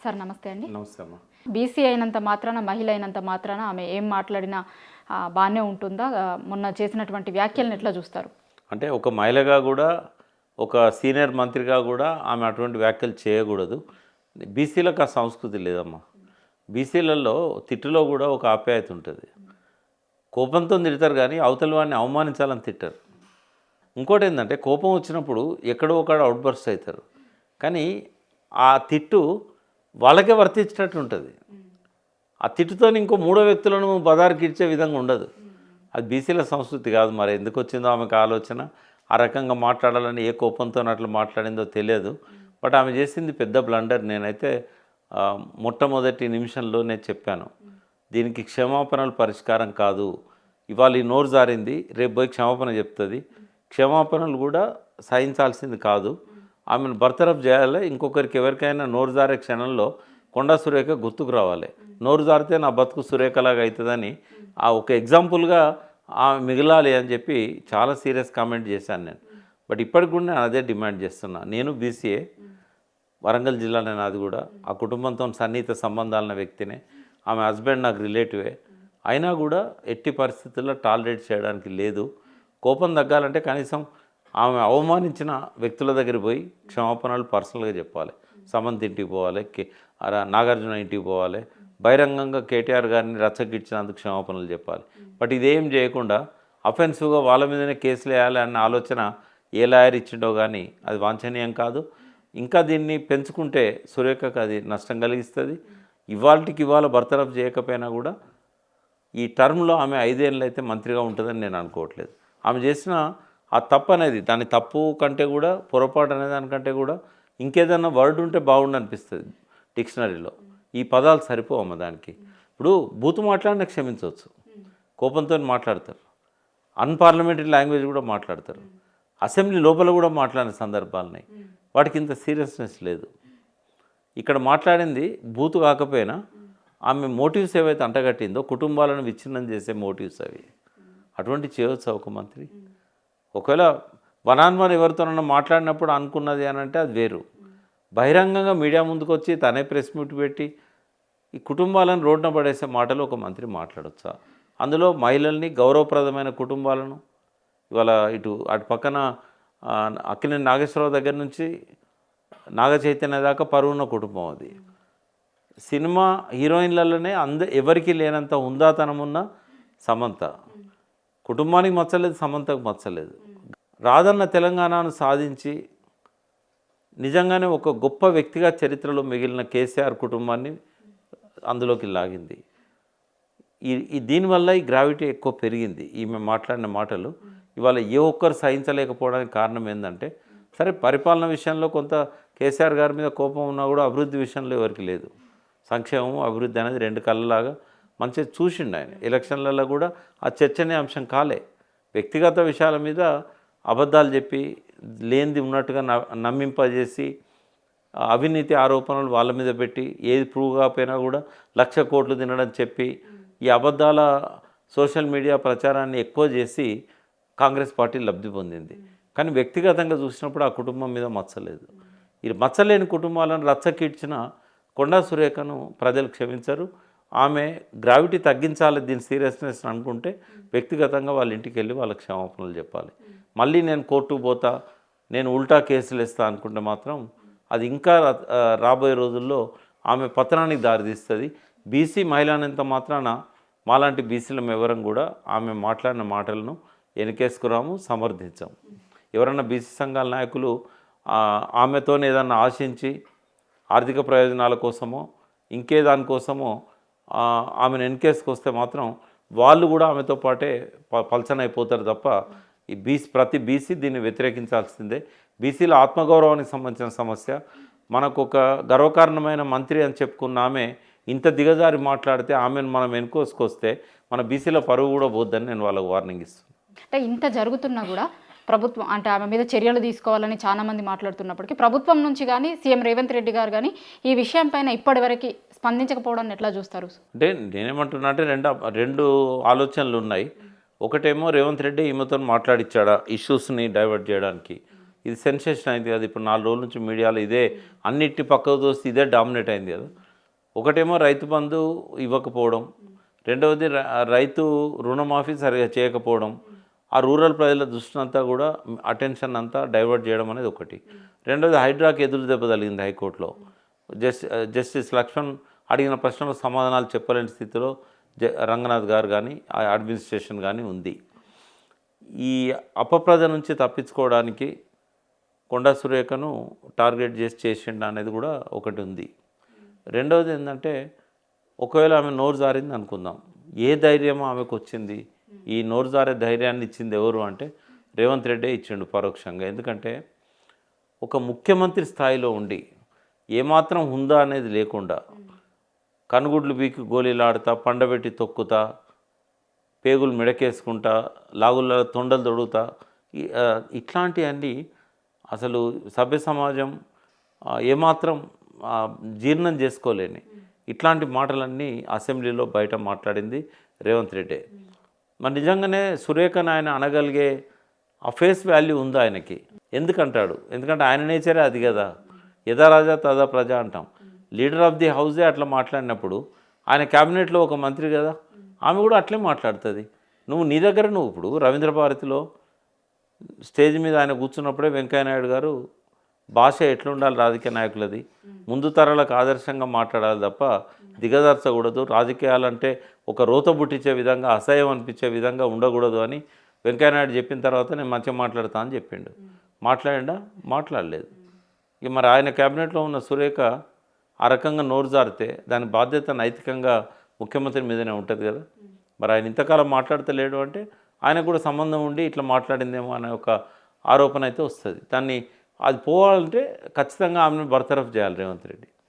Sir నమస్తే అండి. నమస్తే అమ్మా. బీసీ అయినంత మాత్రాన, మహిళ అయినంత మాత్రాన ఆమె ఏం మాట్లాడినా బాగానే ఉంటుందా? మొన్న చేసినటువంటి వ్యాఖ్యలను ఎట్లా చూస్తారు? అంటే ఒక మహిళగా కూడా, ఒక సీనియర్ మంత్రిగా కూడా ఆమె అటువంటి వ్యాఖ్యలు చేయకూడదు. బీసీలకు ఆ సంస్కృతి లేదమ్మా. బీసీలలో తిట్టులో కూడా ఒక ఆప్యాయత ఉంటుంది. కోపంతో తిడతారు కానీ అవతల వాడిని అవమానించాలని తిట్టారు. ఇంకోటి ఏంటంటే కోపం వచ్చినప్పుడు ఎక్కడో ఒకడ అవుట్బర్స్ట్ అవుతారు. కానీ ఆ తిట్టు వాళ్ళకే వర్తించేటట్టు ఉంటుంది. ఆ తిట్టుతో ఇంకో మూడో వ్యక్తులను బదారికి ఇచ్చే విధంగా ఉండదు. అది బీసీల సంస్కృతి కాదు. మరి ఎందుకు వచ్చిందో ఆమెకు ఆలోచన, ఆ రకంగా మాట్లాడాలని ఏ కోపంతో అట్లా మాట్లాడిందో తెలియదు. బట్ ఆమె చేసింది పెద్ద బ్లండర్. నేనైతే మొట్టమొదటి నిమిషంలోనే చెప్పాను, దీనికి క్షమాపణలు పరిష్కారం కాదు. ఇవాళ ఈ నోరు జారింది, రేపు పోయి క్షమాపణ చెప్తుంది. క్షమాపణలు కూడా సహించాల్సింది కాదు. ఆమెను బర్తరఫ్ చేయాలి. ఇంకొకరికి ఎవరికైనా నోరు జారే క్షణంలో కొండా సురేఖ గుర్తుకు రావాలి. నోరు జారితే నా బతుకు సురేఖలాగా అవుతుందని ఆ ఒక ఎగ్జాంపుల్గా ఆమె మిగలాలి అని చెప్పి చాలా సీరియస్ కామెంట్ చేశాను నేను. బట్ ఇప్పటికి కూడా నేను అదే డిమాండ్ చేస్తున్నా. నేను బీసీఏ, వరంగల్ జిల్లానే నాది కూడా. ఆ కుటుంబంతో సన్నిహిత సంబంధాలన్న వ్యక్తినే. ఆమె హస్బెండ్ నాకు రిలేటివే. అయినా కూడా ఎట్టి పరిస్థితుల్లో టాలరేట్ చేయడానికి లేదు. కోపం తగ్గాలంటే కనీసం ఆమె అవమానించిన వ్యక్తుల దగ్గర పోయి క్షమాపణలు పర్సనల్గా చెప్పాలి. సమంత్ ఇంటికి పోవాలి, నాగార్జున ఇంటికి పోవాలి, బహిరంగంగా కేటీఆర్ గారిని రచ్చగిచ్చినందుకు క్షమాపణలు చెప్పాలి. బట్ ఇదేం చేయకుండా అఫెన్సివ్గా వాళ్ళ మీదనే కేసులు వేయాలి అన్న ఆలోచన ఏ లాయర్ ఇచ్చిండో కానీ అది వాంఛనీయం కాదు. ఇంకా దీన్ని పెంచుకుంటే సురేఖకు అది నష్టం కలిగిస్తుంది. ఇవాళ బర్తరఫ్ చేయకపోయినా కూడా ఈ టర్మ్లో ఆమె 5 ఏళ్ళు అయితే మంత్రిగా ఉంటుందని నేను అనుకోవట్లేదు. ఆమె చేసిన ఆ తప్పు అనేది, దాని తప్పు కంటే కూడా, పొరపాటు అనే దానికంటే కూడా ఇంకేదన్నా వర్డ్ ఉంటే బాగుండు అనిపిస్తుంది డిక్షనరీలో. ఈ పదాలు సరిపోవమ్మ దానికి. ఇప్పుడు బూతు మాట్లాడినా క్షమించవచ్చు, కోపంతో మాట్లాడతారు, అన్పార్లమెంటరీ లాంగ్వేజ్ కూడా మాట్లాడతారు, అసెంబ్లీ లోపల కూడా మాట్లాడిన సందర్భాలున్నాయి. వాటికి ఇంత సీరియస్నెస్ లేదు. ఇక్కడ మాట్లాడింది బూతు కాకపోయినా ఆమె మోటివ్స్ ఏవైతే అంటగట్టిందో కుటుంబాలను విచ్ఛిన్నం చేసే మోటివ్స్ అవి. అటువంటి చేయవచ్చు ఒక మంత్రి. ఒకవేళ వన్ ఆన్ వన్ ఎవరితోనన్నా మాట్లాడినప్పుడు అనుకున్నది అని అంటే అది వేరు. బహిరంగంగా మీడియా ముందుకు వచ్చి తనే ప్రెస్ మీట్ పెట్టి ఈ కుటుంబాలను రోడ్డున పడేసే మాటలు ఒక మంత్రి మాట్లాడొచ్చా? అందులో మహిళల్ని, గౌరవప్రదమైన కుటుంబాలను, ఇవాళ అటు పక్కన అక్కినేని నాగేశ్వరరావు దగ్గర నుంచి నాగ చైతన్య దాకా పరువున్న కుటుంబం అది. సినిమా హీరోయిన్లలోనే ఎవరికి లేనంత హుందాతనం ఉన్న సమంత. కుటుంబానికి మచ్చలేదు, సమంతకు మచ్చలేదు. రాదన్న తెలంగాణను సాధించి నిజంగానే ఒక గొప్ప వ్యక్తిగా చరిత్రలో మిగిలిన కేసీఆర్ కుటుంబాన్ని అందులోకి లాగింది. దీనివల్ల ఈ గ్రావిటీ ఎక్కువ పెరిగింది. ఈమె మాట్లాడిన మాటలు ఇవాళ ఏ ఒక్కరు సహించలేకపోవడానికి కారణం ఏంటంటే, సరే పరిపాలన విషయంలో కొంత కేసీఆర్ గారి మీద కోపం ఉన్నా కూడా అభివృద్ధి విషయంలో ఎవరికి లేదు. సంక్షేమం, అభివృద్ధి అనేది 2 కళ్ళలాగా మంచిగా చూసిండు ఆయన. ఎలక్షన్లలో కూడా ఆ చర్చనీయాంశం కాలే. వ్యక్తిగత విషయాల మీద అబద్ధాలు చెప్పి, లేనిది ఉన్నట్టుగా నమ్మింపజేసి, అవినీతి ఆరోపణలు వాళ్ళ మీద పెట్టి, ఏది ప్రూవ్ కాకపోయినా కూడా 1,00,000 కోట్లు తినడం చెప్పి, ఈ అబద్ధాల సోషల్ మీడియా ప్రచారాన్ని ఎక్కువ చేసి కాంగ్రెస్ పార్టీ లబ్ధి పొందింది. కానీ వ్యక్తిగతంగా చూసినప్పుడు ఆ కుటుంబం మీద మచ్చలేదు. ఈ మచ్చలేని కుటుంబాలను రచ్చకిడ్చిన కొండా సురేఖను ప్రజలు క్షమించరు. ఆమె గ్రావిటీ తగ్గించాలి దీని సీరియస్నెస్ అనుకుంటే వ్యక్తిగతంగా వాళ్ళ ఇంటికి వెళ్ళి వాళ్ళకి క్షమాపణలు చెప్పాలి. మళ్ళీ నేను కోర్టుకు పోతా, నేను ఉల్టా కేసులు ఇస్తా అనుకుంటే మాత్రం అది ఇంకా రాబోయే రోజుల్లో ఆమె పతనానికి దారితీస్తుంది. బీసీ మహిళనంత మాత్రాన మాలాంటి బీసీలం ఎవరం కూడా ఆమె మాట్లాడిన మాటలను వెనకేసుకురాము, సమర్థించాము. ఎవరన్నా బీసీ సంఘాల నాయకులు ఆమెతో ఏదన్నా ఆశించి ఆర్థిక ప్రయోజనాల కోసమో ఇంకే దానికోసమో ఆమెను వెనకేసుకొస్తే మాత్రం వాళ్ళు కూడా ఆమెతో పాటే పలచనైపోతారు తప్ప ప్రతి బీసీ దీన్ని వ్యతిరేకించాల్సిందే. బీసీల ఆత్మగౌరవానికి సంబంధించిన సమస్య. మనకు ఒక గర్వకారణమైన మంత్రి అని చెప్పుకున్న ఆమె ఇంత దిగజారి మాట్లాడితే ఆమెను మనం వెనుకోసుకొస్తే మన బీసీల పరువు కూడా పోద్దని నేను వాళ్ళకు వార్నింగ్ ఇస్తున్నాను. అంటే ఇంత జరుగుతున్నా కూడా ప్రభుత్వం అంటే ఆమె మీద చర్యలు తీసుకోవాలని చాలామంది మాట్లాడుతున్నప్పటికీ ప్రభుత్వం నుంచి కానీ సీఎం రేవంత్ రెడ్డి గారు కానీ ఈ విషయం పైన ఇప్పటివరకు స్పందించకపోవడాన్ని ఎట్లా చూస్తారు? అంటే నేనేమంటున్నా అంటే రెండు ఆలోచనలు ఉన్నాయి. ఒకటేమో రేవంత్ రెడ్డి ఈమెతో మాట్లాడిచ్చాడా ఇష్యూస్ని డైవర్ట్ చేయడానికి. ఇది సెన్సేషన్ అయింది కదా, ఇప్పుడు 4 రోజుల నుంచి మీడియాలో ఇదే అన్నిటి పక్కకు తోసి ఇదే డామినేట్ అయింది కదా. ఒకటేమో రైతు బంధు ఇవ్వకపోవడం, రెండవది రైతు రుణమాఫీ సరిగా చేయకపోవడం, ఆ రూరల్ ప్రజల దృష్టినంతా కూడా అటెన్షన్ అంతా డైవర్ట్ చేయడం అనేది ఒకటి. రెండవది హైడ్రాకి ఎదురు దెబ్బ తగిలింది హైకోర్టులో. జస్టిస్ లక్ష్మణ్ అడిగిన ప్రశ్నలకు సమాధానాలు చెప్పలేని స్థితిలో రంగనాథ్ గారు కానీ ఆ అడ్మినిస్ట్రేషన్ కానీ ఉంది. ఈ అపప్రద నుంచి తప్పించుకోవడానికి కొండా సురేఖను టార్గెట్ చేసిండు అనేది కూడా ఒకటి ఉంది. రెండవది ఏంటంటే, ఒకవేళ ఆమె నోరు జారింది అనుకుందాం, ఏ ధైర్యం ఆమెకు వచ్చింది? ఈ నోరు జారే ధైర్యాన్ని ఇచ్చింది ఎవరు అంటే రేవంత్ రెడ్డే ఇచ్చిండు పరోక్షంగా. ఎందుకంటే ఒక ముఖ్యమంత్రి స్థాయిలో ఉండి ఏమాత్రం ఉందా అనేది లేకుండా కనుగుడ్లు బీకి గోళీలాడుతా, పండబెట్టి తొక్కుతా, పేగులు మెడకేసుకుంటా, లాగుల తొండలు తొడుగుతా, ఇట్లాంటివన్నీ అసలు సభ్య సమాజం ఏమాత్రం జీర్ణం చేసుకోలేని ఇట్లాంటి మాటలన్నీ అసెంబ్లీలో బయట మాట్లాడింది రేవంత్ రెడ్డి. మరి నిజంగానే సురేఖను ఆయన అనగలిగే ఆ ఫేస్ వాల్యూ ఉందా ఆయనకి? ఎందుకంటాడు? ఎందుకంటే ఆయన నేచరే అది కదా, యథా రాజా తదా ప్రజ అంటాం. లీడర్ ఆఫ్ ది హౌసే అట్లా మాట్లాడినప్పుడు ఆయన క్యాబినెట్లో ఒక మంత్రి కదా, ఆమె కూడా అట్లే మాట్లాడుతుంది. నీ దగ్గర నువ్వు ఇప్పుడు రవీంద్ర భారతిలో స్టేజ్ మీద ఆయన కూర్చున్నప్పుడే వెంకయ్యనాయుడు గారు భాష ఎట్లుండాలి రాజకీయ నాయకులది, ముందు తరాలకు ఆదర్శంగా మాట్లాడాలి తప్ప దిగజార్చకూడదు, రాజకీయాలంటే ఒక రోత బుట్టించే విధంగా, అసహ్యం అనిపించే విధంగా ఉండకూడదు అని వెంకయ్యనాయుడు చెప్పిన తర్వాత నేను మంచిగా మాట్లాడతా అని చెప్పిండు. మాట్లాడలేదు. ఇక మరి ఆయన క్యాబినెట్లో ఉన్న సురేఖ ఆ రకంగా నోరు జారితే దాని బాధ్యత నైతికంగా ముఖ్యమంత్రి మీదనే ఉంటుంది కదా. మరి ఆయన ఇంతకాలం మాట్లాడతలేడు అంటే ఆయనకు కూడా సంబంధం ఉండి ఇట్లా మాట్లాడిందేమో అనే ఒక ఆరోపణ అయితే వస్తుంది. దాన్ని అది పోవాలంటే ఖచ్చితంగా ఆమెను బర్తరఫ్ చేయాలి రేవంత్ రెడ్డి.